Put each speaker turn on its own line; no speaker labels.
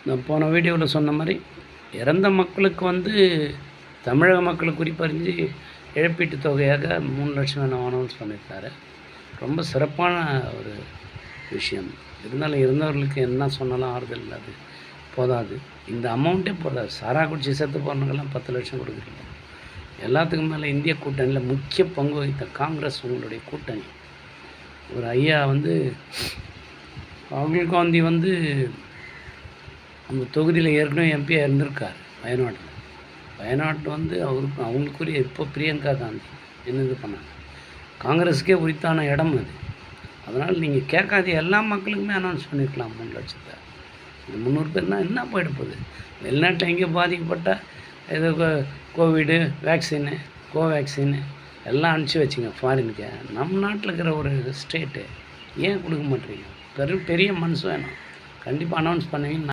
நான் போன வீடியோவில் சொன்ன மாதிரி இறந்த மக்களுக்கு வந்து தமிழக மக்களுக்கு குறிப்பறிஞ்சு இழப்பீட்டு தொகையாக 3 லட்சம் அனௌன்ஸ் பண்ணியிருக்காரு. ரொம்ப சிறப்பான ஒரு விஷயம். இருந்தாலும் இருந்தவர்களுக்கு என்ன சொன்னாலும் ஆறுதல் அது போதாது. இந்த அமௌண்ட்டே போதாது. சாரா குடிச்சு செத்து போனவங்கெல்லாம் 10 லட்சம் கொடுக்குறீங்க. எல்லாத்துக்கும் மேலே இந்திய கூட்டணியில் முக்கிய பங்கு வகித்த காங்கிரஸ் உங்களுடைய கூட்டணி. ஒரு ஐயா வந்து ராகுல் காந்தி வந்து அந்த தொகுதியில் ஏற்கனவே எம்பியாக இருந்திருக்கார் வயநாட்டில். வயநாட்டு வந்து அவங்களுக்குரிய இப்போ பிரியங்கா காந்தி என்ன இது பண்ணாங்க. காங்கிரஸுக்கே உரித்தான இடம் அது. அதனால் நீங்கள் கேட்காத எல்லா மக்களுக்குமே அனௌன்ஸ் பண்ணியிருக்கலாம் 3 லட்சத்தை. இந்த 300 பேர்னால் என்ன போயிட போகுது? வெளிநாட்டில் எங்கேயோ பாதிக்கப்பட்டால் ஏதோ கோவிடு வேக்சினு கோவேக்சின்னு எல்லாம் அனுப்பிச்சி வச்சுங்க ஃபாரினுக்கு. நம்ம நாட்டில் இருக்கிற ஒரு ஸ்டேட்டு ஏன் கொடுக்க மாட்டேறீங்க? பெரிய மனசு வேணும். கண்டிப்பாக அனௌன்ஸ் பண்ணுவீங்க.